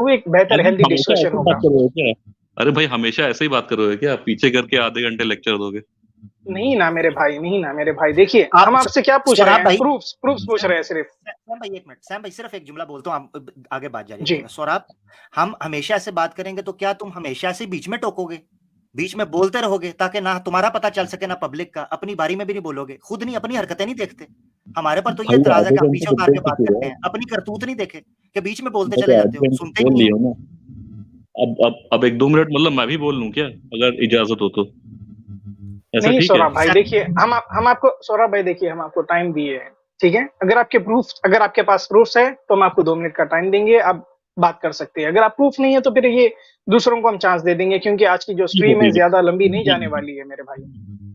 वो एक बेहतर हेल्दी हमेशा डिस्कशन ऐसे बात होगा। कर रहे हो क्या? अरे भाई हमेशा ऐसे ही बात कर रहे हो क्या? पीछे करके आधे घंटे लेक्चर दोगे? नहीं ना मेरे भाई, नहीं ना मेरे भाई, देखिए आप हम आपसे क्या पूछ रहे सौरभ हैं, भाई, प्रूफ्स प्रूफ्स पूछ रहे हैं सिर्फ। सैम भाई एक मिनट, सैम भाई सिर्फ एक जुमला बोलता हूँ, आप आगे बात जारी जी रखिएगा। सौरभ, हम हमेशा से बात करेंगे तो क्या तुम हमेशा से बीच में टोकोगे, बीच में बोलते रहोगे ताकि ना तुम्हारा पता चल सके ना पब्लिक का, अपनी बारी में भी नहीं बोलोगे, खुद नहीं अपनी हरकतें नहीं देखते। हमारे पर तो ये भाई एतराज है आधे कि हम घंटे बीच तो में मार बोल के बात चुके करते हो। हैं, अपनी करतूत नहीं देखे कि बीच में बोलते चले भाई जाते आधे हो, घंटे सुनते बोल नहीं लिए हो। हो ना। अब 1-2 मिनट मतलब मैं भी बोल लूं क्या, अगर इजाजत हो तो? ऐसा नहीं ठीक है? सौरभ भाई, देखिए हम आपको, सौरभ भाई देखिए हम आपको टाइम दिए हैं, ठीक है? अगर आपके पास प्रूफ्स है तो हम आपको 2 मिनट का टाइम देंगे, आप बात कर सकते हैं। अगर आप प्रूफ नहीं है तो फिर ये दूसरों को हम चांस दे देंगे, क्योंकि आज की जो ठीक है स्ट्रीम है ठीक ज्यादा लंबी नहीं है जाने वाली है मेरे भाई।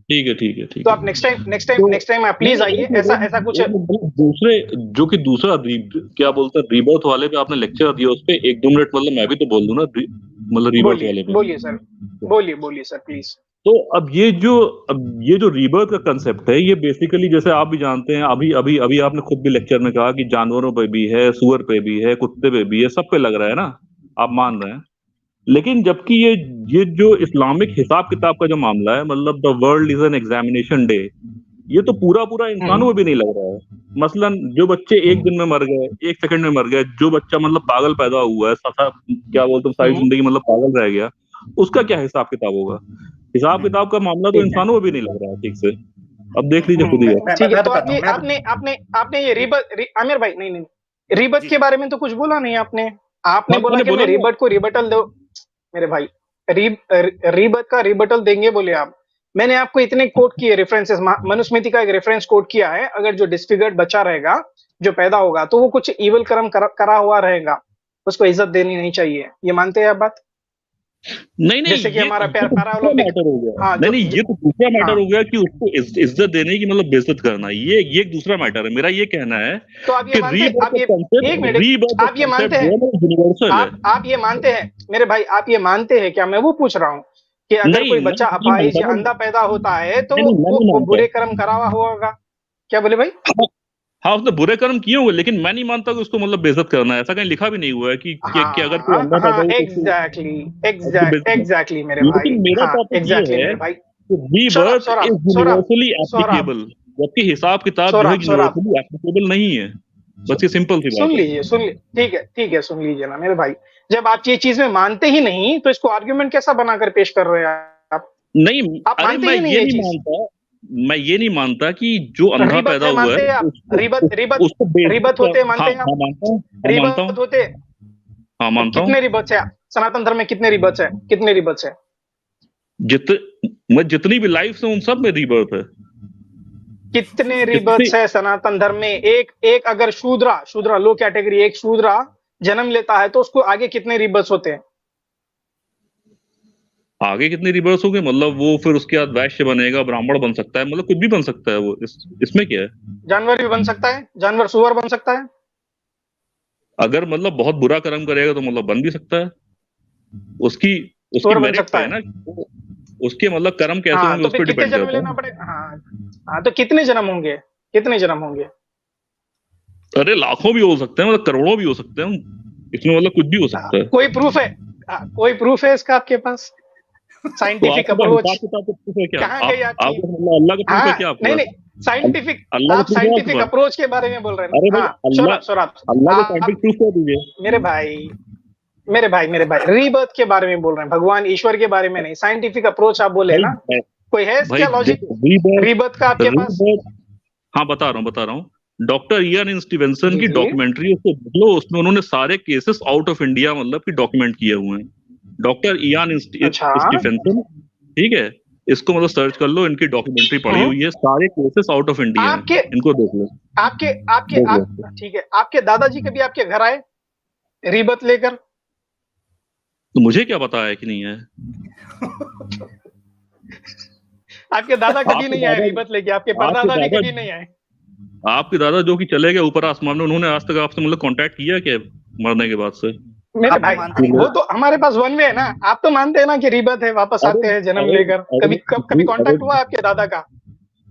ठीक है ठीक है ठीक तो है। आप तो नेक्स्ट टाइम आप नहीं प्लीज नहीं, आइए, एक मिनट ऐसा एक ऐसा कुछ। मिनट, एक मिनट, मतलब दूसरे जो कि दूसरा क्या बोलते हैं, रीबर्थ वाले पे आपने लेक्चर दिया, उस पे 1-2 मिनट मतलब मैं भी तो बोल दूं ना, मतलब रीबर्थ बोलिए वाले पे। बोलिए सर, बोलिए बोलिए सर प्लीज। तो अब ये जो रीबर्थ का कंसेप्ट है, ये बेसिकली जैसे आप भी जानते हैं, अभी अभी अभी आपने खुद भी लेक्चर में कहा कि जानवरों पे भी है, सुअर पे भी है, कुत्ते पे भी है, सब पे लग रहा है ना, आप मान रहे हैं। लेकिन जबकि ये जो इस्लामिक हिसाब किताब का जो मामला है, मतलब the world is an examination day, ये तो पूरा पूरा इंसानों में भी नहीं लग रहा है। मसलन जो बच्चे एक दिन में मर गए, 1 सेकंड में मर गए, जो बच्चा मतलब पागल पैदा हुआ है, क्या बोलते हैं, सारी हम्म, जिंदगी मतलब पागल रह गया, उसका क्या हिसाब किताब होगा? हिसाब किताब का मामला तो ठीक है, इंसानों में भी नहीं लग रहा है ठीक से। अब देख लीजिए खुद ही आप। मैं ठीक है। मैं तो बताता हूँ, मैं आपने ये आमिर भाई, नहीं नहीं, रीबत जी के बारे में तो कुछ बोला नहीं आपने। आपने हाँ बोला मैंने कि बोला मैं ना। रीबत को रिबटल दो। मेरे भाई, रीबत का रिबटल देंगे बोले आप। मैंने आपको इतने कोट किए रेफरेंसेस, मनुस्मृति का एक रेफरेंस कोट किया है, अगर जो डिस्फिगर्ड बच्चा रहेगा, जो पैदा होगा, तो वो कुछ इवल कर्म करा हुआ रहेगा, उसको इज्जत देनी नहीं चाहिए। ये मानते हैं आप बात? नहीं नहीं, जैसे कि हमारा ये तो पैरा दूसरा ओलंपिक। मैटर हो गया। हाँ नहीं नहीं, ये तो दूसरा हाँ, मैटर हो गया कि उसको इज्जत देने की मतलब बेइज्जत करना, ये एक दूसरा मैटर है। मेरा ये कहना है तो आप ये कि मानते, आप ये, एक मिनट, रीबर्थ आप ये मानते कंसेप्ट जो हैं, है ना, यूनिवर्सल है। आप ये मानते हैं मेरे भाई, आप ये मानते हैं क्या? मैं वो पूछ रहा हूँ कि अगर नहीं कोई मैं बच्चा नहीं अपाहिज या मानता अंधा पैदा होता है तो नहीं नहीं, मैं नहीं वो मानता। बुरे कर्म करा हुआ होगा। क्या बोले भाई? हाँ हाँ, उसने बुरे कर्म किए होंगे, लेकिन मैं नहीं मानता कि उसको मतलब बेइज्जत करना है। ऐसा कहीं लिखा भी नहीं हुआ है कि अगर कोई हाँ अंधा पैदा हाँ, हो तो उसको बेइज्जत नहीं। एग्जैक्टली मेरे भाई, लेकिन मेरा हाँ टॉपिक ये एग्जैक्टली है मेरे भाई। कि Saurabh rebirth Saurabh is Saurabh universally Saurabh applicable, जबकि हिसाब किताब जो है सौरभ सौरभ यूनिवर्सली एप्लीकेबल नहीं है। बस ये सिंपल सी सुन बात है। लीजिए, ठीक है, सुन लीजिए ना मेरे भाई। जब आप ये चीजें मानते ही नहीं तो इसको आर्ग्यूमेंट कैसा बनाकर पेश कर रहे हैं आप? नहीं, आप अरे मानते मैं ही नहीं ये ये नहीं चीज। मानता, मैं ये नहीं मानता कि जो अंधा रिबत पैदा है हुआ मानते हैं है आप? उसको उसको रिबत बेइज्जत होते कर। मानते हाँ हैं आप? हाँ मानता हूँ, हाँ मानता हूँ, रिबत होते, हाँ तो मानता हूँ। कितने रिबत है? सनातन धर्म में कितने रिबत है, कितने रिबत है? जित मैं जितनी भी लाइफ है उन सब में रीबर्थ है। कितने रिबत कितनी है सनातन धर्म में? एक एक अगर शूद्रा लो कैटेगरी, एक शूद्रा जन्म लेता है तो उसको आगे कितने रिबत होते हैं? आगे कितनी रिवर्स हो गए, मतलब वो फिर उसके बाद वैश्य बनेगा, ब्राह्मण बन सकता है, मतलब कुछ भी बन सकता है वो, इसमें क्या है? जानवर भी बन सकता है, जानवर सुअर बन सकता है। अगर मतलब बहुत बुरा कर्म करेगा तो मतलब बन भी सकता है। उसकी उसकी सुअर बन मेरिट पे सकता है है। ना, उसके मतलब कर्म कैसे हाँ होंगे तो उस फिर पर कितने डिपेंड जन्म करता लेना है। पड़ेगा? हाँ हाँ, तो कितने जन्म होंगे, कितने जन्म होंगे? अरे लाखों भी हो सकते हैं, मतलब करोड़ों भी हो सकते हैं, इसमें मतलब कुछ भी हो सकता है। कोई प्रूफ है? कोई प्रूफ है इसका आपके पास? तो साइंटिफिक आपके पास अप्रोच हिसाब किताब का प्रूफ है क्या? कहाँ आप गई आपकी? आपके मतलब अल्लाह का प्रूफ है हाँ क्या आपके नहीं पास? नहीं, साइंटिफिक, अल्लाह का आप प्रूफ है आपके साइंटिफिक पास? अप्रोच के बारे में बोल रहे हैं अरे ना? भाई हाँ अल्लाह, सौरभ सौरभ, अल्लाह का आप साइंटिफिक प्रूफ क्या दीजिए। मेरे भाई, मेरे भाई रीबर्थ के बारे में बोल रहे हैं, भगवान ईश्वर के बारे में नहीं। साइंटिफिक अप्रोच आप बोले भाई ना, कोई है भाई इसका लॉजिक देखो, रीबर्थ, रीबर्थ का आपके पास? रीबर्थ, हाँ बता रहा हूँ। डॉक्टर इयान स्टीवेंसन जी की जी। डॉक्यूमेंट्री उसको देख लो, उसमें उन्होंने सारे केसेस आउट ऑफ इंडिया मतलब कि डॉक्यूमेंट किए हुए हैं। डॉक्टर इयान अच्छा। स्टीफेंसन, ठीक है, इसको मतलब सर्च कर लो, इनकी डॉक्यूमेंट्री पड़ी हम्म। हुई है, सारे केसेस आउट ऑफ इंडिया हैं, आपके इनको देख लो। आपके आपके देख लो आप ठीक है, आपके दादाजी कभी आपके घर आए रीबर्थ लेकर? तो मुझे क्या पता है कि नहीं है। आपके दादा कभी आपके नहीं आए दादा रीबर्थ लेके? आपके आपके परदादा भी दादा कभी नहीं आए? आपके दादा जो कि चले गए ऊपर आसमान में, उन्होंने आज तक आपसे मतलब कांटेक्ट किया क्या मरने के बाद से? मेरे आप तो भाई, मानते नहीं वो ना। तो हमारे पास वन वे है ना। आप तो मानते हैं ना कि रीबर्थ है, वापस अरे आते हैं जन्म अरे लेकर। अरे कभी अरे कांटेक्ट हुआ आपके दादा का?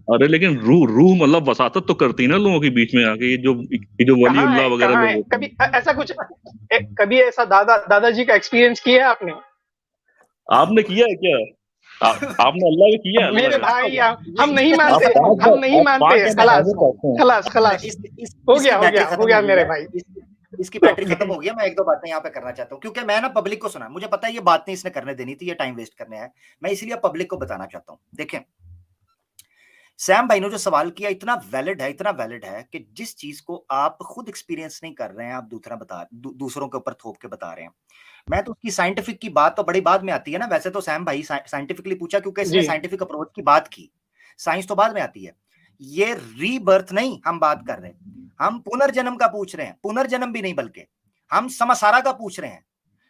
अरे लेकिन रूह मतलब वसातत तो करती ना लोगों के बीच में आके, ये जो वलीउल्लाह वगैरह कहाँ लोग है? होते कभी हैं। ऐसा कुछ कभी ऐसा दादाजी का एक्सपीरियंस किया है आपने? आपने किया है क्या? आपने अल्लाह को किया है? अल्लाह मेरे का भाई हम ये नहीं इसमें मानते, खत्म हो गया। हम नहीं आप मानते। 5 बार खलास आगे बढ़ते हैं। खलास मैं खलास इसकी बैटरी खत्म हो हो गया गई मेरे है। भाई। इसकी बैटरी खत्म हो गई है। मैं एक दो बातें यहाँ पे करना चाहता हूँ, क्योंकि मैं ना पब्लिक को सुना, मुझे पता है ये बात नहीं इसने करने देनी थी, ये टाइम वेस्ट करने है, मैं इसलिए पब्लिक को बताना चाहता हूँ। देखें, सैम भाई ने जो सवाल किया इतना वैलिड है कि जिस चीज को आप खुद एक्सपीरियंस नहीं कर रहे हैं, आप दूसरों के ऊपर थोप के बता रहे हैं। मैं तो उसकी साइंटिफिक की बात तो बड़ी बाद में आती है ना। वैसे तो सैम भाई साइंटिफिकली पूछा क्योंकि इसने जी साइंटिफिक अप्रोच की बात की, साइंस तो बाद में आती है। ये रीबर्थ नहीं हम बात कर रहे हैं, हम पुनर्जन्म का पूछ रहे हैं। पुनर्जन्म भी नहीं, बल्कि हम समसारा का पूछ रहे हैं।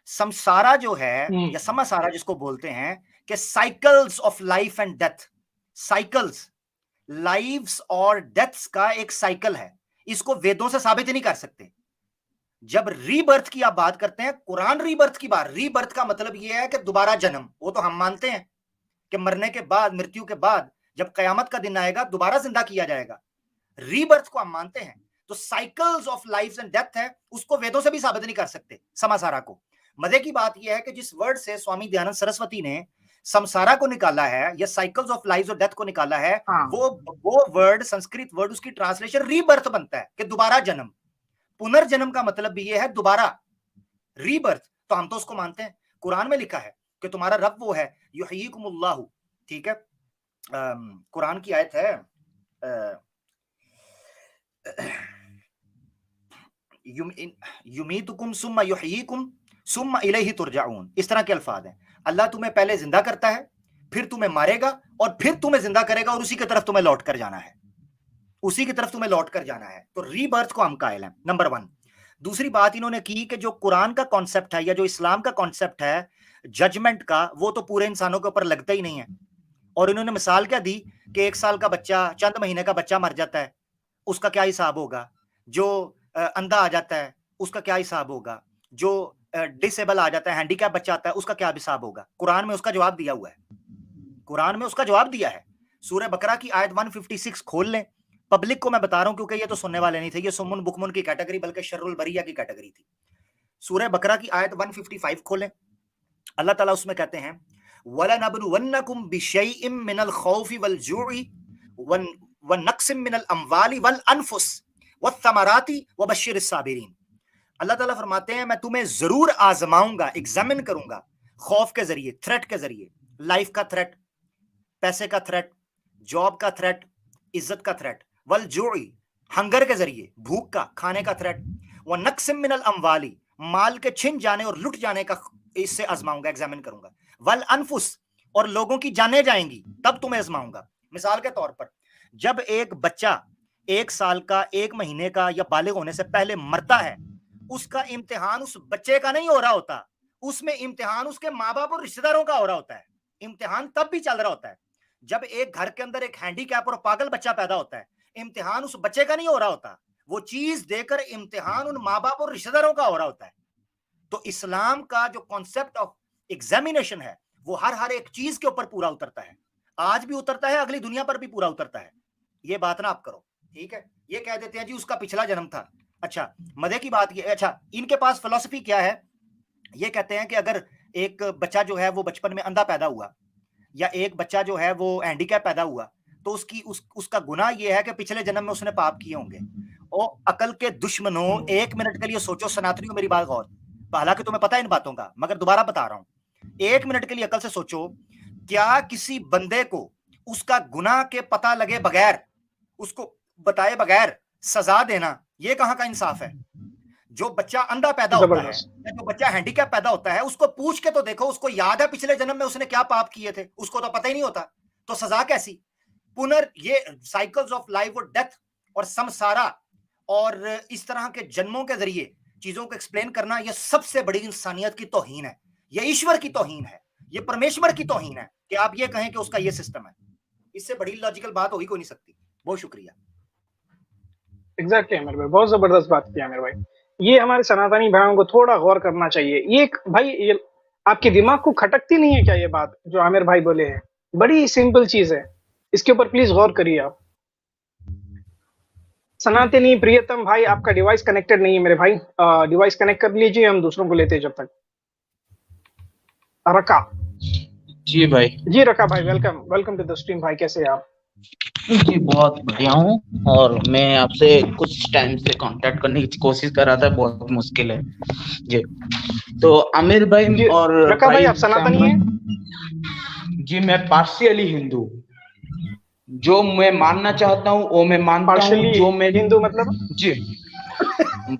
समसारा जो है या समसारा जिसको बोलते हैं कि cycles of life and death, cycles, lives और डेथ्स का एक साइकिल है। इसको वेदों से साबित नहीं कर सकते। जब रीबर्थ की आप बात करते हैं, कुरान रीबर्थ की बात, रीबर्थ का मतलब यह है कि दोबारा जन्म, वो तो हम मानते हैं कि मरने के बाद, मृत्यु के बाद जब कयामत का दिन आएगा दोबारा जिंदा किया जाएगा। रीबर्थ को हम मानते हैं। तो cycles of life and death है, उसको वेदों से भी साबित नहीं कर सकते समासारा को। मजे की बात यह है कि जिस वर्ड से स्वामी दयानंद सरस्वती ने समसारा को निकाला है या साइकिल्स ऑफ लाइफ और डेथ को निकाला है, वो वर्ड, संस्कृत वर्ड, उसकी ट्रांसलेशन रीबर्थ बनता है कि दोबारा जन्म। पुनर्जन्म का मतलब भी ये है दोबारा, रीबर्थ। तो हम तो उसको मानते हैं। कुरान में लिखा है कि तुम्हारा रब वो है युहय्यिकुमुल्लाहु, ठीक है। कुरान की आयत है, युमीतुकुम सुम्मा युहय्यिकुम सुम्मा इलैहि तुरजाऊन, इस तरह के अल्फाज हैं। अल्लाह तुम्हें पहले जिंदा करता है, फिर तुम्हें मारेगा और फिर तुम्हें जिंदा करेगा और उसी की तरफ तुम्हें लौट कर जाना है, उसी की तरफ तुम्हें लौट कर जाना है। तो रीबर्थ को हम कायल हैं, नंबर 1। दूसरी बात इन्होंने की कि जो कुरान का कॉन्सेप्ट है या जो इस्लाम का कॉन्सेप्ट है जजमेंट का, वो तो पूरे इंसानों के ऊपर लगता ही नहीं है। और इन्होंने मिसाल क्या दी कि 1 साल का बच्चा, चंद महीने का बच्चा मर जाता है, उसका क्या हिसाब होगा। जो अंधा आ जाता है उसका क्या हिसाब होगा। जो डिसेबल आ जाता है, हैंडीकैप बच्चा आता है, उसका क्या हिसाब होगा। कुरान में उसका जवाब दिया हुआ है, कुरान में उसका जवाब दिया है। सूरह बकरा की आयत 156 खोल लें। पब्लिक को मैं बता रहा हूं क्योंकि ये तो सुनने वाले नहीं थे, ये सुमुन बुकमुन की कैटेगरी बल्कि शर्रुल बरिया की कैटेगरी थी। सूरह बकरा की आयत 155 खोलें। अल्लाह ताला उसमें कहते हैं वलनबलुवन्नकुम बिशैइन मिनल खौफि वल जुइ व नक्सिम मिनल अमवाली वल अनफुस वत्थमराती वबश्शिरिस साबिरीन। अल्लाह ताला फरमाते हैं मैं तुम्हें जरूर आजमाऊंगा, एग्जामिन करूंगा, खौफ के जरिए, थ्रेट के जरिए, लाइफ का थ्रेट, पैसे का थ्रेट, जॉब का थ्रेट, इज्जत का थ्रेट, वल जुई, हंगर के जरिए, भूख का, खाने का थ्रेट, व नक्सिम मिनल अमवाली, माल के छिन जाने और लुट जाने का, इससे आजमाऊंगा, एग्जामिन करूंगा। वल अनफुस, और लोगों की जाने जाएंगी तब तुम्हें आजमाऊंगा। मिसाल के तौर पर जब एक बच्चा 1 साल का, 1 महीने का या बालिग होने से पहले मरता है, उसका इम्तिहान उस बच्चे का नहीं हो रहा होता, उसमें इम्तिहान उसके माँ बाप और रिश्तेदारों का हो रहा होता है। इम्तिहान तब भी चल रहा होता है जब एक घर के अंदर एक हैंडीकैप और पागल बच्चा पैदा होता है। इम्तिहान उस बच्चे का नहीं हो रहा होता, वो चीज देकर इम्तिहान उन माँ बाप और रिश्तेदारों का हो रहा होता है। तो इस्लाम का जो कॉन्सेप्ट ऑफ एग्जामिनेशन है वो हर एक चीज के ऊपर पूरा उतरता है, आज भी उतरता है, अगली दुनिया पर भी पूरा उतरता है। ये बात ना आप करो, ठीक है। ये कह देते हैं जी उसका पिछला जन्म था। अच्छा, मजे की बात ये, अच्छा इनके पास फिलॉसफी क्या है, ये कहते हैं कि अगर एक बच्चा जो है वो बचपन में अंधा पैदा हुआ या एक बच्चा जो है वो हैंडीकैप पैदा हुआ, तो उसका गुनाह ये है कि पिछले जन्म में उसने पाप किए होंगे। ओ अकल के दुश्मनों, 1 मिनट के लिए सोचो, सनातनियों मेरी बात गौर, हालांकि तुम्हें पता है इन बातों का, मगर दोबारा बता रहा हूं। 1 मिनट के लिए अकल से सोचो, क्या किसी बंदे को उसका गुनाह के पता लगे बगैर, उसको बताए बगैर सजा देना, ये कहां का इंसाफ है। जो बच्चा अंधा पैदा होता है या जो बच्चा हैंडीकैप पैदा होता है, उसको पूछ के तो देखो, उसको याद है पिछले जन्म में उसने क्या पाप किए थे, उसको तो पता ही नहीं होता, तो सजा कैसी। ये साइकिल्स ऑफ लाइफ और डेथ और समसारा और इस तरह के जन्मों के जरिए चीजों को एक्सप्लेन करना, यह सबसे बड़ी इंसानियत की तौहीन है, यह ईश्वर की तौहीन है, यह परमेश्वर की तौहीन है कि आप ये कहें कि उसका यह सिस्टम है। इससे बड़ी लॉजिकल बात हो ही कोई नहीं सकती। बहुत शुक्रिया। एग्जैक्टली मेरे भाई, बहुत जबरदस्त बात किया मेरे भाई। ये हमारे सनातनी भाइयों को थोड़ा गौर करना चाहिए। ये भाई, ये आपके दिमाग को खटकती नहीं है क्या ये बात जो आमिर भाई बोले हैं? बड़ी सिंपल चीज है। इसके ऊपर प्लीज गौर करिए आप। सनातनी प्रियतम भाई, आपका डिवाइस कनेक्टेड नहीं है मेरे भाई, डिवाइस कनेक्ट कर लीजिए, हम दूसरों को लेते हैं जब तक। रका जी भाई। जी, रका भाई welcome, welcome to the stream भाई, कैसे हैं आप? जी बहुत बढ़िया हूँ, और मैं आपसे कुछ टाइम से कांटेक्ट करने की कोशिश कर रहा था, बहुत मुश्किल है जी। तो आमिर भाई जी, और रका भाई आप सनातनी हैं? जी मैं पार्शियली हिंदू, जो मैं मानना चाहता हूँ वो मैं मानता हूँ, पार्शियली जो मैं हिंदू मतलब? जी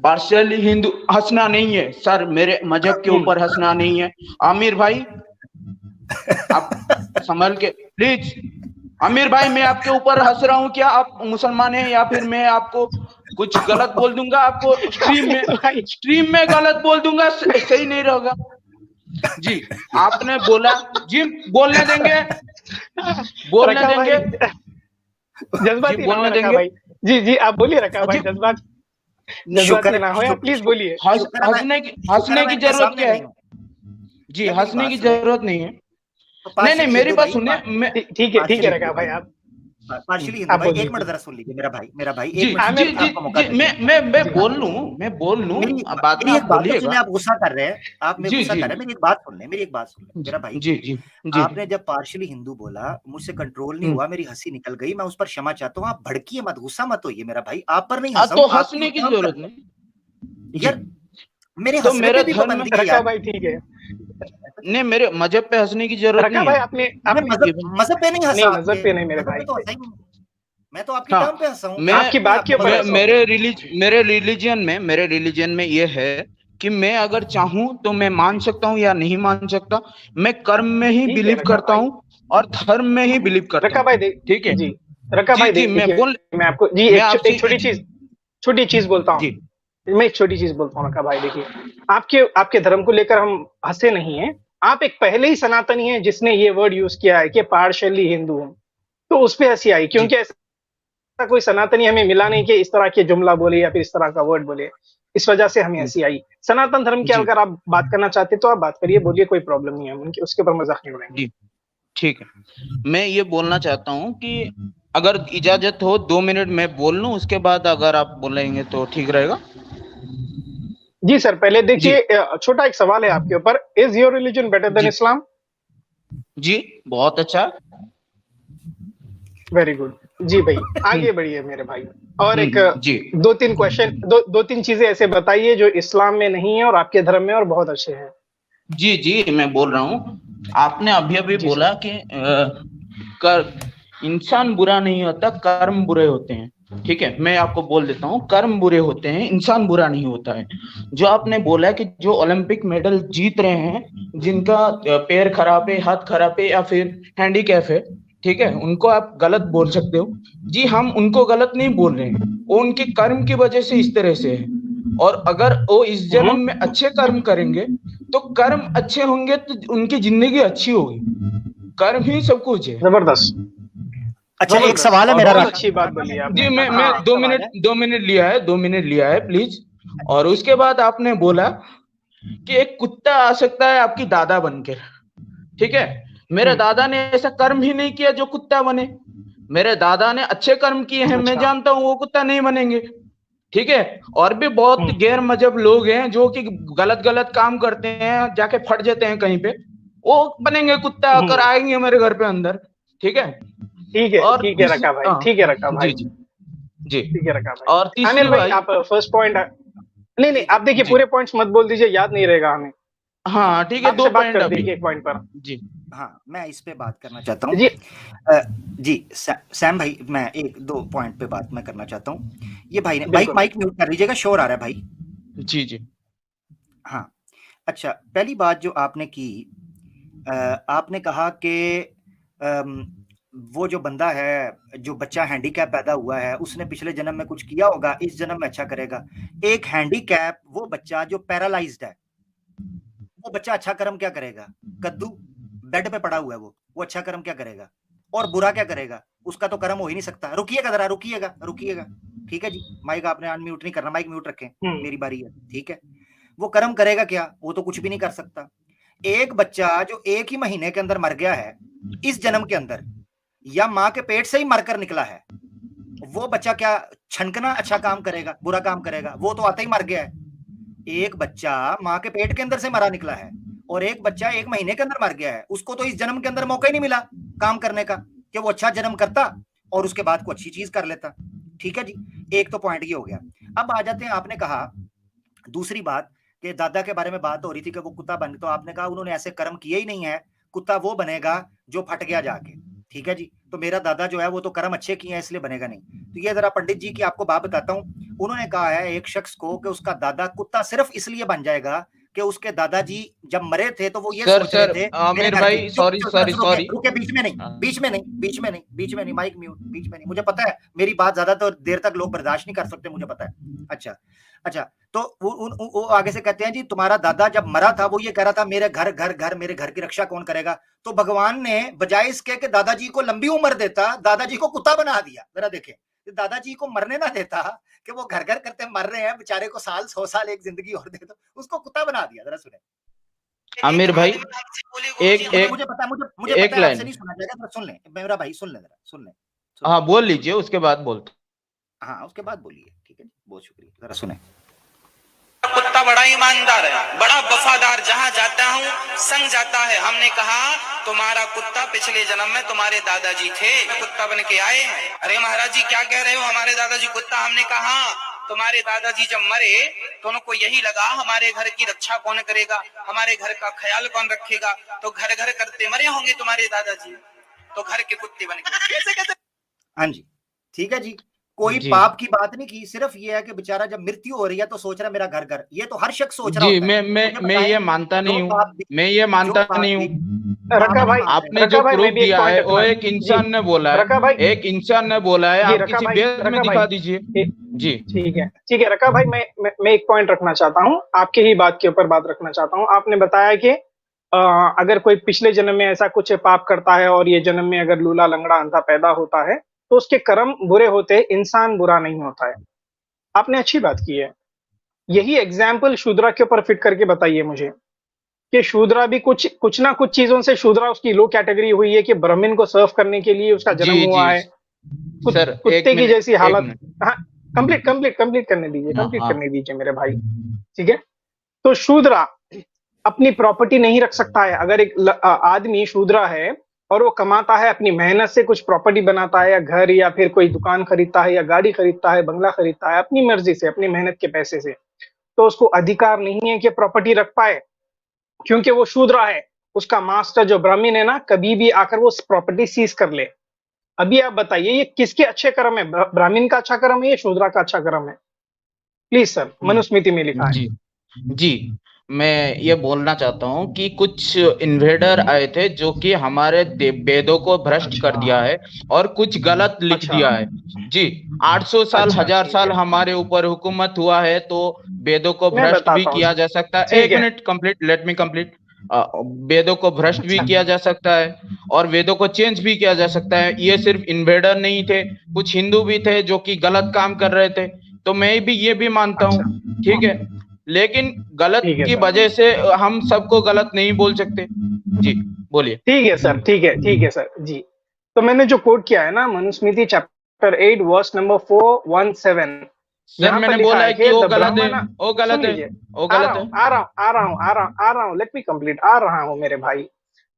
पार्शियली हिंदू। हंसना नहीं है सर, मेरे मजहब के ऊपर हंसना नहीं है। आमिर भाई आप संभल के प्लीज। आमिर भाई मैं आपके ऊपर हंस रहा हूँ क्या? आप मुसलमान हैं या फिर मैं आपको कुछ गलत बोल दूंगा, आपको स्ट्रीम में गलत बोल दूंगा, सही नहीं रहेगा जी। आपने बोला जी, बोलने देंगे, बोलने देंगे, जज्बाती ना हो रखा भाई। जी जी आप बोलिए रखा भाई, जज्बाती ना हो, आप प्लीज बोलिए। हंसने की जरूरत क्या है जी? हंसने की जरूरत नहीं है। नहीं मेरी बात सुनिए। ठीक है रखा भाई, आप पार्शियली हिंदू भाई, एक मिनट जरा सुन लीजिए मेरा भाई जी जी मैं बोल लूं, बाद में आप बोलिएगा। आप गुस्सा कर रहे हैं, आप मेरे गुस्सा कर रहे हैं, मेरी एक बात सुन ले मेरा भाई। जी आपने जब पार्शियली हिंदू बोला, मुझसे कंट्रोल नहीं हुआ, मेरी हंसी निकल गई, मैं उस पर क्षमा चाहता हूँ। आप भड़किए मत, गुस्सा मत होइए मेरा भाई, आप पर नहीं हंसा तो हंसने की जरूरत नहीं यार, मेरे तो मेरे भी धर्म पाबंदी है यार भाई। ठीक है, नहीं मेरे मजहब पे हंसने की जरूरत नहीं भाई, है। आपने मजहब पे नहीं हंसा, मजहब पे नहीं मेरे भाई, मैं तो आपकी टर्म पे हंसा हूँ। आपकी बात के ऊपर मेरे रिलीजन में ये है कि मैं अगर चाहूं तो मैं मान सकता हूं या नहीं मान सकता। मैं कर्म में ही बिलीव करता हूं और धर्म में ही बिलीव करता हूं। ठीक है जी रका भाई, मैं आपको जी एक छोटी चीज बोलता हूँ। मैं एक छोटी चीज बोलता हूँ रका भाई, देखिए आपके धर्म को लेकर हम हंसे नहीं है। आप एक पहले ही सनातनी हैं जिसने ये वर्ड यूज किया है कि पार्शियली हिंदू हूं, तो उस पे हंसी आई, क्योंकि ऐसा कोई सनातनी हमें मिला नहीं कि इस तरह के जुमला बोले या फिर इस तरह का वर्ड बोले, इस वजह से हमें हंसी आई। सनातन धर्म की अगर आप बात करना चाहते तो आप बात करिए, बोलिए, कोई प्रॉब्लम नहीं है, उनके उसके ऊपर मजाक नहीं उड़ाएंगे। ठीक है, मैं ये बोलना चाहता हूँ कि अगर इजाजत हो 2 मिनट मैं बोल लूं, उसके बाद अगर आप बोलेंगे तो ठीक रहेगा। जी सर, पहले देखिए, छोटा एक सवाल है आपके ऊपर, is your religion better than Islam? जी बहुत अच्छा, वेरी गुड। जी भाई आगे बढ़िए मेरे भाई, और एक दो तीन चीजें ऐसे बताइए जो इस्लाम में नहीं है और आपके धर्म में और बहुत अच्छे हैं। जी मैं बोल रहा हूँ। आपने अभी बोला कि इंसान बुरा नहीं होता, कर्म बुरे होते हैं। ठीक है, मैं आपको बोल देता हूँ, कर्म बुरे होते हैं, इंसान बुरा नहीं होता है। जो आपने बोला कि जो ओलंपिक मेडल जीत रहे हैं, जिनका पैर खराब है, हाथ खराब है या फिर हैंडीकैप है, ठीक है, उनको आप गलत बोल सकते हो। जी हम उनको गलत नहीं बोल रहे हैं, वो उनके कर्म की वजह से इस तरह से है। और अगर वो इस जन्म में अच्छे कर्म करेंगे तो कर्म अच्छे होंगे तो उनकी जिंदगी अच्छी होगी। कर्म ही सब कुछ है। जबरदस्त। अच्छा एक सवाल है मेरा, अच्छी बात बोली आपने। जी मैं 2 मिनट लिया है प्लीज। और उसके बाद आपने बोला कि एक कुत्ता आ सकता है आपकी दादा बनकर। ठीक है, मेरे दादा ने ऐसा कर्म ही नहीं किया जो कुत्ता बने। मेरे दादा ने अच्छे कर्म किए हैं, मैं जानता हूँ वो कुत्ता नहीं बनेंगे। ठीक है, और भी बहुत गैर मजहब लोग हैं जो कि गलत काम करते हैं, जाके फट जाते हैं कहीं पे, वो बनेंगे कुत्ता, अगर आएंगे मेरे घर पे अंदर। ठीक है, ठीक है रखा भाई, ठीक है रखा भाई, जी ठीक है रखा भाई। और तीसरी भाई आप फर्स्ट पॉइंट, नहीं आप देखिए पूरे पॉइंट्स मत बोल दीजिए, याद नहीं रहेगा हमें। हाँ ठीक है, 2 पॉइंट अभी एक पॉइंट पर। जी हाँ मैं इस पे बात करना चाहता हूँ जी सैम भाई, मैं 1-2 पॉइंट पे बात मैं करना चाहता हूँ। ये भाई ने माइक म्यूट कर लीजिएगा, शोर आ रहा है भाई। जी हाँ अच्छा, पहली बात जो आपने की, आपने कहा कि वो जो बंदा है, जो बच्चा हैंडीकैप पैदा हुआ है, उसने पिछले जन्म में कुछ किया होगा, इस जन्म में अच्छा करेगा। एक हैंडीकैप वो बच्चा जो पैरालाइज्ड है, वो बच्चा अच्छा कर्म क्या करेगा? कद्दू बेड पे पड़ा हुआ है, वो अच्छा कर्म क्या करेगा? और बुरा क्या करेगा? उसका तो कर्म हो ही नहीं सकता। रुकिएगा जरा, रुकिएगा। ठीक है जी, माइक आपने अनम्यूट नहीं करना, माइक म्यूट रखें, मेरी बारी है। ठीक है, वो कर्म करेगा क्या? वो तो कुछ भी नहीं कर सकता। एक बच्चा जो 1 ही महीने के अंदर मर गया है इस जन्म के अंदर, या माँ के पेट से ही मरकर निकला है, वो बच्चा क्या छनकना अच्छा काम करेगा, बुरा काम करेगा? वो तो आते ही मर गया है। एक बच्चा माँ के पेट के अंदर से मरा निकला है और एक बच्चा 1 महीने के अंदर मर गया है। उसको तो इस जन्म के अंदर मौका ही नहीं मिला काम करने का कि वो अच्छा जन्म करता और उसके बाद को अच्छी चीज कर लेता। ठीक है जी, एक तो पॉइंट ये हो गया। अब आ जाते हैं, आपने कहा दूसरी बात कि दादा के बारे में बात हो रही थी कि वो कुत्ता बन, तो आपने कहा उन्होंने ऐसे कर्म किए ही नहीं है, कुत्ता वो बनेगा जो फट गया जाके। ठीक है जी, तो मेरा दादा जो है वो तो कर्म अच्छे किए हैं इसलिए बनेगा नहीं। तो ये जरा पंडित जी की आपको बात बताता हूँ। उन्होंने कहा है एक शख्स को कि उसका दादा कुत्ता सिर्फ इसलिए बन जाएगा कि उसके दादाजी जब मरे थे तो वो ये सर सोच रहे सर थे मेरे आमिर घर भाई की सॉरी सॉरी सॉरी रुके, बीच में नहीं, बीच में नहीं, बीच में नहीं, बीच में नहीं, माइक म्यूट, बीच में नहीं। मुझे पता है मेरी बात ज्यादा तो देर तक लोग बर्दाश्त नहीं कर सकते, मुझे पता है। अच्छा अच्छा, तो वो आगे से कहते हैं जी तुम्हारा दादा जब मरा था वो ये कह रहा था मेरे घर घर घर, मेरे घर की रक्षा कौन करेगा? तो भगवान ने बजाय इसके कि दादाजी को लंबी उम्र देता, दादाजी को कुत्ता बना दिया। जरा देखें, दादाजी को मरने ना देता कि वो घर घर करते मर रहे हैं, बेचारे को साल 100 साल एक जिंदगी और दे दो, उसको कुत्ता बना दिया। जरा सुने आमिर भाई, एक मुझे पता है, मुझे एक पता है लाइन आपसे नहीं सुना जाएगा। जरा सुन ले मेरा भाई, सुन ले जरा, सुन ले। हाँ बोल लीजिए, उसके बाद बोलते। हाँ उसके बाद बोलिए, ठीक है, बहुत शुक्रिया। जरा सुने। कुत्ता बड़ा ईमानदार है, बड़ा वफादार, जहां जाता हूँ संग जाता है। हमने कहा तुम्हारा कुत्ता पिछले जन्म में तुम्हारे दादाजी थे, कुत्ता बन के आए हैं। अरे महाराज जी क्या कह रहे हो, हमारे दादाजी कुत्ता? हमने कहा तुम्हारे दादाजी जब मरे तो उनको यही लगा हमारे घर की रक्षा कौन करेगा, हमारे घर का ख्याल कौन रखेगा, तो घर घर करते मरे होंगे तुम्हारे दादाजी, तो घर के कुत्ते बन गए। कैसे कैसे? हाँ जी, ठीक है जी, कोई पाप की बात नहीं की, सिर्फ ये है कि बेचारा जब मृत्यु हो रही है तो सोच रहा है मेरा घर घर। ये तो हर शख्स सोच रहा होता है। मैं ये मानता नहीं हूँ, मैं ये मानता नहीं हूँ। रका भाई, आपने जो प्रूफ दिया है वो एक इंसान ने बोला है, एक इंसान ने बोला है, आप किसी वेद में दिखा दीजिए जी। ठीक है ठीक है रका भाई, मैं एक पॉइंट रखना चाहता हूँ, आपके ही बात के ऊपर बात रखना चाहता हूँ। आपने बताया कि अगर कोई पिछले जन्म में ऐसा कुछ पाप करता है और ये जन्म में अगर लूला लंगड़ा अंधा पैदा होता है तो उसके कर्म बुरे होते हैं, इंसान बुरा नहीं होता है। आपने अच्छी बात की है। यही एग्जाम्पल शूद्रा के ऊपर फिट करके बताइए मुझे कि शूद्रा भी कुछ ना कुछ चीजों से शूद्रा उसकी लो कैटेगरी हुई है कि ब्राह्मण को सर्व करने के लिए उसका जन्म हुआ है। सर कुत्ते की जैसी हालत। हाँ, कंप्लीट करने दीजिए मेरे भाई, ठीक है। तो शूद्रा अपनी प्रॉपर्टी नहीं रख सकता है। अगर एक आदमी शूद्रा है और वो कमाता है, अपनी मेहनत से कुछ प्रॉपर्टी बनाता है, या घर या फिर कोई दुकान खरीदता है या गाड़ी खरीदता है, बंगला खरीदता है अपनी मर्जी से, अपनी मेहनत के पैसे से, तो उसको अधिकार नहीं है कि प्रॉपर्टी रख पाए, क्योंकि वो शूद्रा है। उसका मास्टर जो ब्राह्मण है ना, कभी भी आकर वो प्रॉपर्टी सीज कर ले। अभी आप बताइए ये किसके अच्छे कर्म है? ब्राह्मण का अच्छा कर्म है या शूद्रा का अच्छा कर्म है? प्लीज सर, मनुस्मृति में लिखा है। जी मैं ये बोलना चाहता हूँ कि कुछ इन्वेडर आए थे जो कि हमारे वेदों को भ्रष्ट कर दिया है और कुछ गलत लिख दिया है जी। 800 साल 1000 साल हमारे ऊपर हुकूमत हुआ है, तो वेदों को भ्रष्ट भी किया जा सकता है। एक minute complete, let me complete. वेदों को भ्रष्ट भी किया जा सकता है और वेदों को चेंज भी किया जा सकता है। ये सिर्फ इन्वेडर नहीं थे, कुछ हिंदू भी थे जो कि गलत काम कर रहे थे, तो मैं भी ये भी मानता हूँ, ठीक है। लेकिन गलत की वजह से हम सबको गलत नहीं बोल सकते जी। बोलिए। ठीक है सर, ठीक है सर जी। तो मैंने जो कोट किया है ना, Manusmriti chapter 8 verse number 417, sir मैंने बोला है कि वो गलत है, वो गलत है, वो गलत है। आ रहा हूं, लेट मी कंप्लीट। आ रहा हूं मेरे भाई।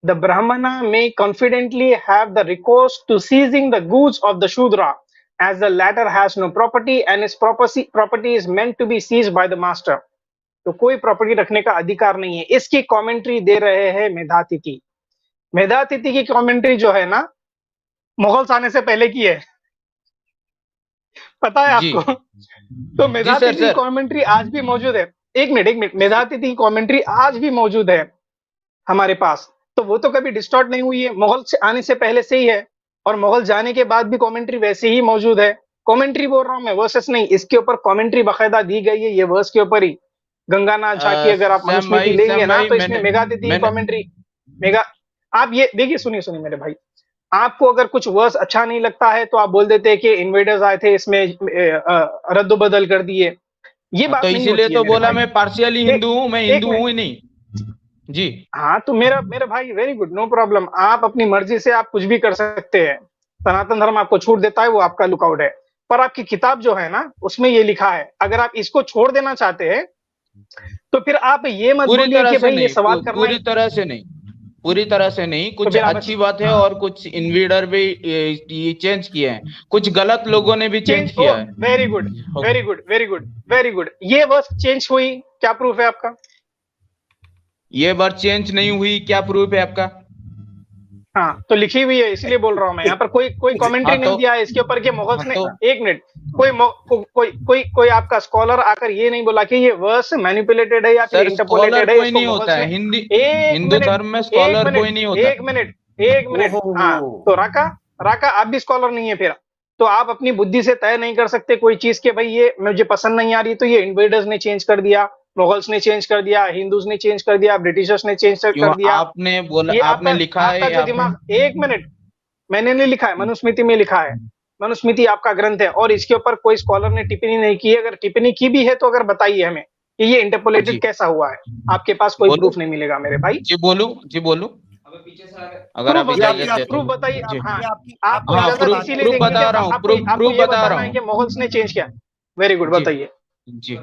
The Brahmana may confidently have the recourse to seizing the goods of the Shudra, as the latter has no property and his property is meant to be seized by the master. तो कोई property रखने का अधिकार नहीं है। इसकी commentary दे रहे हैं मेधातिथि। मेधातिथि की कमेंट्री जो है ना, मुगल्स आने से पहले की है, पता है आपको? तो मेधातिथि की कमेंट्री आज भी मौजूद है। एक मिनट, मेधातिथि की कमेंट्री आज भी मौजूद है हमारे पास, तो वो तो कभी डिस्टॉर्ट नहीं हुई है। मुगल से आने से पहले से ही है और मुगल जाने के बाद भी कमेंट्री वैसे ही मौजूद है। कमेंट्री बोल रहा हूं मैं, वर्सेस नहीं। इसके ऊपर कमेंट्री बाकायदा दी गई है, ये वर्स के ऊपर ही। गंगानाथ झा की अगर आप मनुस्मृति लेंगे ना, तो इसमें मेधातिथि की कमेंट्री आप ये देखिए, सुनिए मेरे भाई। आपको अगर कुछ वर्स अच्छा नहीं लगता है तो आप बोल देते हैं कि इन्वेडर्स आए थे, इसमें रद्द बदल कर दिए। ये बात तो इसीलिए तो बोला मैं पार्शियली हिंदू हूं, मैं हिंदू हूं ही नहीं जी। हाँ, तो मेरा भाई वेरी गुड, नो प्रॉब्लम। आप अपनी मर्जी से आप कुछ भी कर सकते हैं, सनातन धर्म आपको छूट देता है, वो आपका लुकआउट है। पर आपकी किताब जो है ना, उसमें ये लिखा है, अगर आप इसको छोड़ देना चाहते हैं तो फिर आप ये मत पूरी बोलिए तरह कि से भाई ये नहीं, सवाल करना पूरी ही। तरह से नहीं, पूरी तरह से नहीं, तो कुछ फिर आप अच्छी बात है और कुछ इन्वीडर भी ये चेंज किए हैं, कुछ गलत लोगों ने भी चेंज चेंज, ओ किया है। Very good, very good, very good, very good. ये वर्ड चेंज हुई, क्या प्रूफ है आपका? ये बार चेंज नहीं हुई, क्या प्रूफ है आपका? हाँ, तो लिखी हुई है, इसलिए बोल रहा हूं मैं। यहाँ पर कोई एक- कमेंट्री हाँ नहीं तो दिया है इसके ऊपर कि मुगल्स ने। तो एक मिनट, कोई आपका स्कॉलर आकर ये नहीं बोला कि ये वर्स मैनिपुलेटेड है या फिर सर स्कॉलर इंटरपोलेटेड है, कोई इसको नहीं होता मुगल्स ने। है, हिंदी एक हिंदू मिनट, धर्म में एक स्कॉलर कोई मिनट, नहीं होता। एक मिनट, एक मिनट। ओहो। हाँ, तो राका, राका आप भी स्कॉलर नहीं है फिर। तो आप अपनी बुद्धि से तय नहीं कर सकते कोई चीज के भाई ये मुझे पसंद नहीं आ रही, तो ये इन्वेडर्स ने चेंज कर दिया, मुगल्स ने चेंज कर दिया, हिंदूज ने चेंज कर दिया, ब्रिटिशर्स ने चेंज क्यों कर दिया। आपने बोला, ये आपने लिखा है आपका जो यहाँ पे? दिमाग, एक मिनट, मैंने नहीं लिखा है, मनुस्मृति में लिखा है। मनुस्मृति आपका ग्रंथ है और इसके ऊपर कोई स्कॉलर ने टिप्पणी नहीं की है। अगर टिप्पणी की भी है तो अगर बताइए हमें कि ये इंटरपोलेटेड जी कैसा हुआ है। आपके पास कोई बोलूं, प्रूफ नहीं मिलेगा मेरे भाई। जी बोलूं, जी बोलूं, अगर प्रूफ आप ये इजाजत बताइए, दे आपकी तो। प्रूफ बताइए। जी हाँ, आपकी आपको हाँ, इजाजत प्रूफ इसीलिए प्रूफ देंगे कि बता रहा हूँ, आपको प्रूफ ये बता बताना रहा है हूँ। कि मुगल्स ने चेंज किया। वेरी गुड, जी बताइए। जी,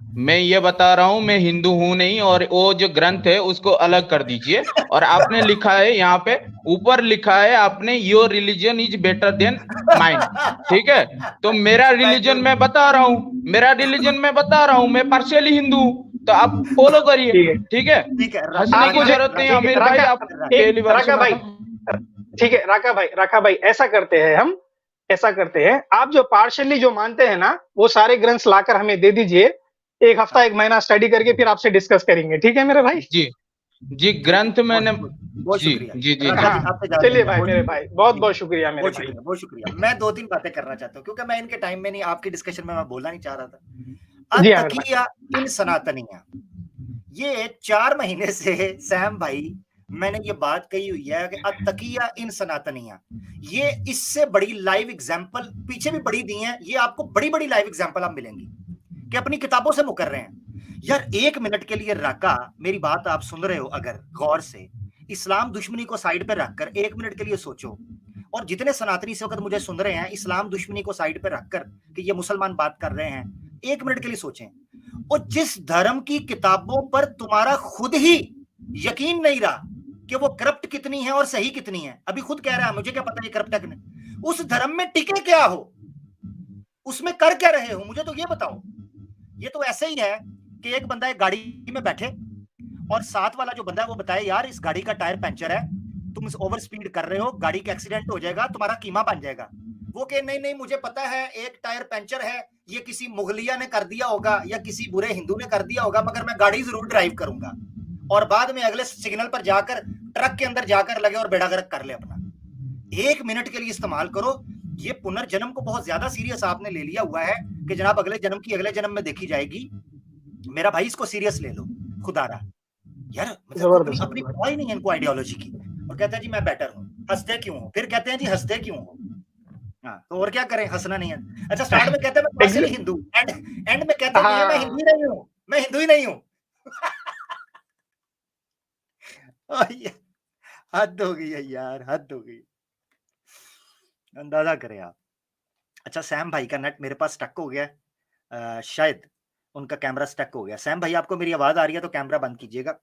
मैं ये बता रहा हूँ, मैं हिंदू हूं नहीं, और वो जो ग्रंथ है उसको अलग कर दीजिए। और आपने लिखा है यहाँ पे, ऊपर लिखा है आपने, your religion is better than mine, ठीक है? तो मेरा रिलीजन मैं बता रहा हूँ, मेरा रिलीजन मैं बता रहा हूँ, मैं पार्शियली हिंदू हूँ, तो आप फॉलो करिए, ठीक है, ठीक है? ठीक है हंसने आप की मुझे, जरूरत नहीं, ठीक है आमिर भाई, राका, आप पहली बार राका सुना भाई, था। ठीक है राका भाई, राका भाई, ऐसा करते हैं हम, ऐसा करते हैं, आप जो पार्शियली जो मानते हैं ना, वो सारे ग्रंथ्स लाकर हमें दे दीजिए। एक हफ्ता एक महीना स्टडी करके फिर आपसे डिस्कस करेंगे, ठीक है मेरे भाई? जी जी, ग्रंथ मैंने, बहुत जी शुक्रिया जी जी राका जी, जी, हाँ, आपसे ज्यादा चलिए नहीं है, भाई, मेरे भाई, बहुत बहुत शुक्रिया मेरे बहुत भाई। शुक्रिया, बहुत शुक्रिया। मैं 2-3 बातें करना चाहता हूँ क्योंकि मैं इनके टाइम में नहीं, आपकी डिस्कशन में मैं बोलना नहीं चाह रहा था। जी हाँ मेरे भाई। अतकिया इन सनातनिया, ये 4 महीने से सैम भाई मैंने ये बात कही हुई है कि अतकिया इन सनातनिया, ये इससे बड़ी लाइव एग्जांपल पीछे भी बड़ी दी हैं, ये आपको बड़ी बड़ी लाइव एग्जांपल आप मिलेंगी कि अपनी किताबों से मुकर रहे हैं। यार 1 मिनट के लिए राका, मेरी बात आप सुन रहे हो अगर गौर से, इस्लाम दुश्मनी को साइड पे रखकर 1 मिनट के लिए सोचो, और जितने सनातनी इस वक्त मुझे सुन रहे हैं, इस्लाम दुश्मनी को साइड पे रखकर कि ये मुसलमान बात कर रहे हैं, 1 मिनट के लिए सोचें। और जिस धर्म की किताबों पर तुम्हारा खुद ही यकीन नहीं रहा कि वो करप्ट कितनी है और सही कितनी है, अभी खुद कह रहा है मुझे क्या पता ये करप्ट है कि नहीं, उस धर्म में टिके क्या हो, उसमें कर क्या रहे हो, मुझे तो ये बताओ। ये तो ऐसे ही है कि एक बंदा एक गाड़ी में बैठे और साथ वाला जो बंदा है वो बताए यार इस गाड़ी का टायर पंचर है, तुम ओवर स्पीड कर रहे हो, गाड़ी का एक्सीडेंट हो जाएगा, तुम्हारा कीमा बन जाएगा। वो कहे नहीं नहीं मुझे पता है एक टायर पंचर है, ये किसी मुगलिया ने कर दिया होगा या किसी बुरे हिंदू ने कर दिया होगा, मगर मैं गाड़ी जरूर ड्राइव करूंगा, और बाद में अगले सिग्नल पर जाकर ट्रक के अंदर जाकर लगे और बेड़ा गर्क कर ले अपना। 1 मिनट के लिए इस्तेमाल करो। ये पुनर्जन्म को बहुत ज्यादा सीरियस आपने ले लिया हुआ है कि जनाब अगले जन्म की अगले जन्म में देखी जाएगी। मेरा भाई इसको सीरियस ले लो खुदारा। यार मतलब अपनी परवाह ही नहीं है इनको आइडियोलॉजी की, और कहते हैं जी मैं बेटर हूं, हंसते क्यों हो, फिर कहते हैं जी हंसते क्यों हो। हाँ तो और क्या करें, हंसना नहीं है। अच्छा स्टार्ट में कहते हैं मैं पार्शियली हिंदू, एंड में कहते हैं मैं हिंदू ही नहीं हूं, मैं हिंदू ही नहीं हूं। हद हो गई है यार, हद हो गई, अंदाजा करें आप। अच्छा सैम भाई का नेट मेरे पास स्टक हो गया, शायद उनका कैमरा स्टक हो गया। सैम भाई आपको मेरी आवाज आ रही है तो कैमरा बंद कीजिएगा।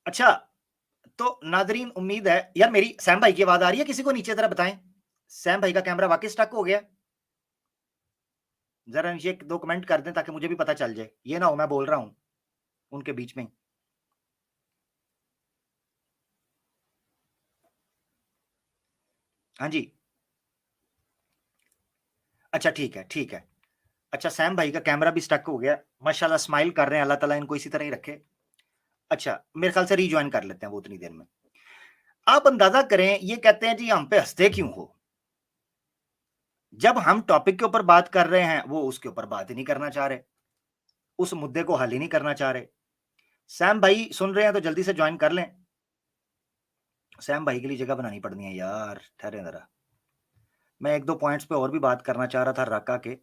अच्छा तो नादरीन उम्मीद है यार मेरी सैम भाई की आवाज आ रही है, किसी को नीचे जरा बताएं सैम भाई का कैमरा वाकई स्टक हो गया। जरा नीचे 2 कमेंट कर दें ताकि मुझे भी पता चल जाए, ये ना हो मैं बोल रहा हूं उनके बीच में। हाँ जी, अच्छा ठीक है ठीक है। अच्छा सैम भाई का कैमरा भी स्टक हो गया, माशाल्लाह स्माइल कर रहे हैं, अल्लाह ताला इनको इसी तरह ही रखे। अच्छा मेरे ख्याल से रीजॉइन कर लेते हैं वो उतनी देर में। आप अंदाजा करें, ये कहते हैं जी हम पे हंसते क्यों हो, जब हम टॉपिक के ऊपर बात कर रहे हैं वो उसके ऊपर बात ही नहीं करना चाह रहे, उस मुद्दे को हल ही नहीं करना चाह रहे। सैम भाई सुन रहे हैं तो जल्दी से ज्वाइन कर लें। सैम भाई के लिए जगह बनानी पड़नी है यार, ठहरे जरा, मैं 1-2 पॉइंट्स पे और भी बात करना चाह रहा था राका के।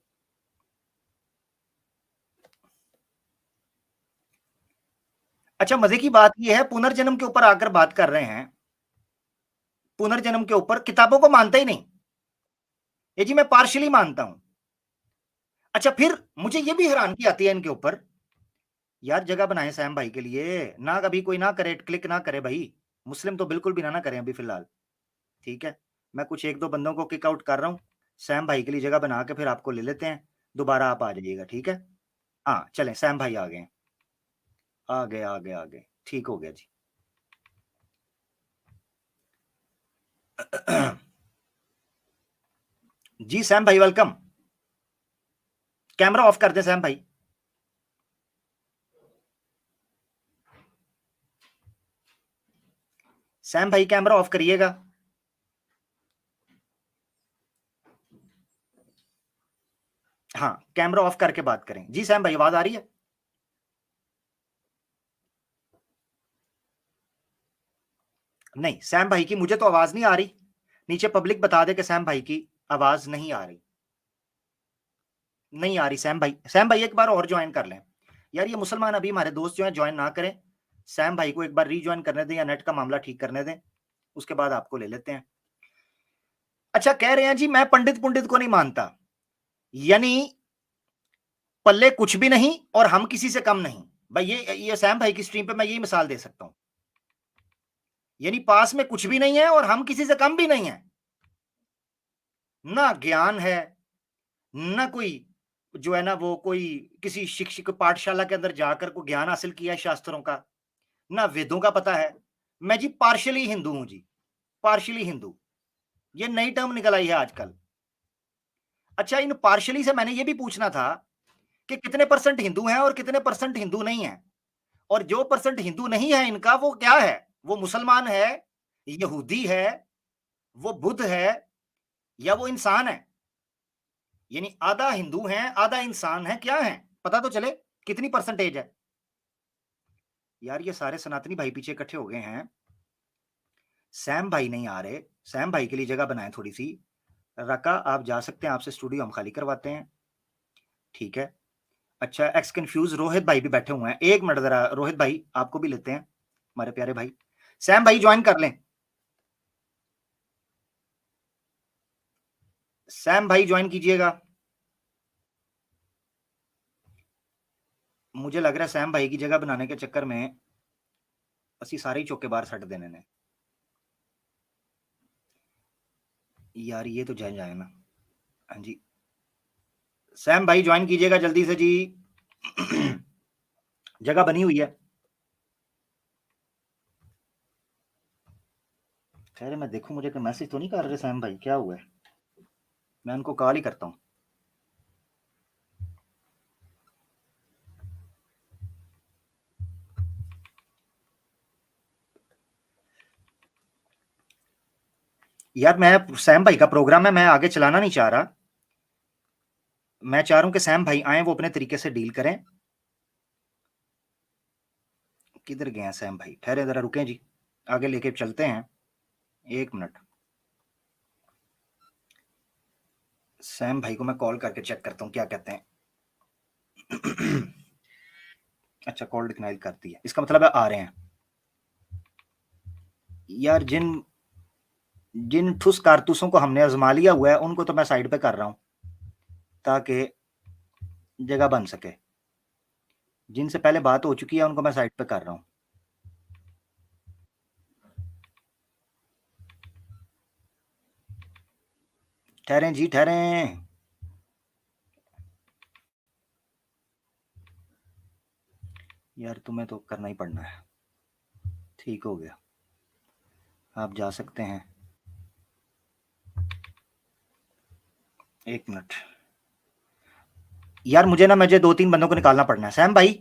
अच्छा, मजे की बात यह है, पुनर्जन्म के ऊपर आकर बात कर रहे हैं, पुनर्जन्म के ऊपर, किताबों को मानते ही नहीं। ये जी मैं पार्शियली मानता हूं। अच्छा, फिर मुझे ये भी हैरानगी आती है इनके ऊपर, यार जगह बनाए सैम भाई के लिए, ना कभी कोई ना करे, क्लिक ना करे भाई, मुस्लिम तो बिल्कुल भी ना करें अभी फिलहाल, ठीक है। मैं कुछ 1-2 बंदों को किक आउट कर रहा हूँ, सैम भाई के लिए जगह बना के फिर आपको ले लेते हैं, दोबारा आप आ जाइएगा, ठीक है। हाँ चलें, सैम भाई आ गए, आ गए आ गए आ गए, ठीक हो गया जी। जी सैम भाई वेलकम, कैमरा ऑफ कर दे सैम भाई। सैम भाई कैमरा ऑफ करिएगा। हाँ, कैमरा ऑफ करके बात करें। जी सैम भाई, आवाज आ रही है? नहीं, सैम भाई की मुझे तो आवाज नहीं आ रही, नीचे पब्लिक बता दे कि सैम भाई की आवाज नहीं आ रही, नहीं आ रही सैम भाई। सैम भाई एक बार और ज्वाइन कर लें यार, ये मुसलमान अभी हमारे दोस्त जो है ज्वाइन ना करें, सैम भाई को एक बार रीज्वाइन करने दें या नेट का मामला ठीक करने दें, उसके बाद आपको ले लेते हैं। अच्छा, कह रहे हैं जी मैं पंडित पुंडित को नहीं मानता, यानी पल्ले कुछ भी नहीं और हम किसी से कम नहीं। भाई ये सैम भाई की स्ट्रीम पे मैं यही मिसाल दे सकता हूं, यानी पास में कुछ भी नहीं है और हम किसी से कम भी नहीं है, ना ज्ञान है, ना कोई जो है ना वो कोई किसी शिक्षक पाठशाला के अंदर जाकर को ज्ञान हासिल किया है शास्त्रों का, ना वेदों का पता है। मैं जी पार्शियली हिंदू हूं जी, पार्शियली हिंदू, ये नई टर्म निकल आई है आजकल। अच्छा, इन पार्शियली से मैंने ये भी पूछना था कि कितने परसेंट हिंदू हैं और कितने परसेंट हिंदू नहीं है, और जो परसेंट हिंदू नहीं है इनका वो क्या है? वो मुसलमान है, यहूदी है, वो बुद्ध है, या वो इंसान है? यानी आधा हिंदू है आधा इंसान है, क्या है पता तो चले, कितनी परसेंटेज है? यार ये सारे सनातनी भाई पीछे इकट्ठे हो गए हैं, सैम भाई नहीं आ रहे, सैम भाई के लिए जगह बनाए थोड़ी सी। रका आप जा सकते हैं, आपसे स्टूडियो हम खाली करवाते हैं, ठीक है। अच्छा, एक्स कंफ्यूज रोहित भाई भी बैठे हुए हैं, एक मिनट जरा रोहित भाई आपको भी लेते हैं, हमारे प्यारे भाई। सैम भाई ज्वाइन कर लें, सैम भाई ज्वाइन कीजिएगा। मुझे लग रहा है सैम भाई की जगह बनाने के चक्कर में असी सारे ही चौके बाहर सट देने ने यार, ये तो जाए ना। हाँ जी, सैम भाई ज्वाइन कीजिएगा जल्दी से जी। जगह बनी हुई है, खैर मैं देखूं, मुझे मैसेज तो नहीं कर रहे सैम भाई, क्या हुआ है? मैं उनको कॉल ही करता हूं। यार मैं सैम भाई का प्रोग्राम है, मैं आगे चलाना नहीं चाह रहा, मैं चाह रहा हूं कि सैम भाई आए, वो अपने तरीके से डील करें। किधर गए हैं सैम भाई? ठहरे जरा, रुकें जी, आगे लेके चलते हैं, एक मिनट। सैम भाई को मैं कॉल करके चेक करता हूं क्या कहते हैं। अच्छा, कॉल डिक्लाइन करती है, इसका मतलब है आ रहे हैं। यार जिन जिन ठुस कारतूसों को हमने आजमा लिया हुआ है उनको तो मैं साइड पे कर रहा हूं ताकि जगह बन सके, जिनसे पहले बात हो चुकी है उनको मैं साइड पे कर रहा हूं। ठहरें जी, ठहरें। यार तुम्हें तो करना ही पड़ना है, ठीक हो गया, आप जा सकते हैं। एक मिनट यार, मुझे 2-3 बंदों को निकालना पड़ना है। सैम भाई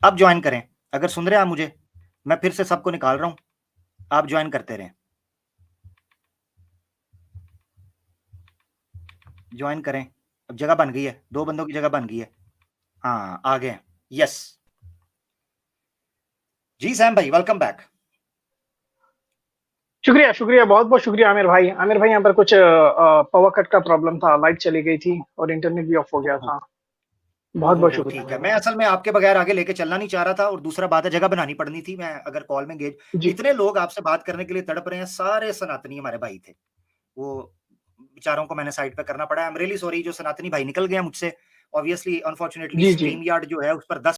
अब ज्वाइन करें, अगर सुन रहे हैं आप मुझे, मैं फिर से सबको निकाल रहा हूं, आप ज्वाइन करते रहें, ज्वाइन करें। अब जगह बन गई है, 2 बंदों की जगह बन गई है, हाँ आ गए, यस जी। सैम भाई वेलकम बैक। शुक्रिया शुक्रिया, बहुत बहुत शुक्रिया आमिर भाई। आमिर भाई, यहाँ पर कुछ पावर कट का प्रॉब्लम था, लाइट चली गई थी और इंटरनेट भी ऑफ हो गया था। बहुत बहुत वो शुक्रिया। ठीक है, मैं असल में आपके बगैर आगे लेके चलना नहीं चाह रहा था और दूसरा बात है जगह बनानी पड़नी थी, मैं अगर कॉल में गेज जी इतने लोग आपसे बात करने के लिए तड़प रहे हैं, सारे सनातनी हमारे भाई थे। वो बेचारों को मैंने साइड पे करना पड़ा। आई एम रियली सॉरी जो सनातनी भाई निकल गए हैं मुझसे। ऑब्वियसली अनफॉर्चुनेटली जी जी स्ट्रीम यार्ड जो है उस पर 10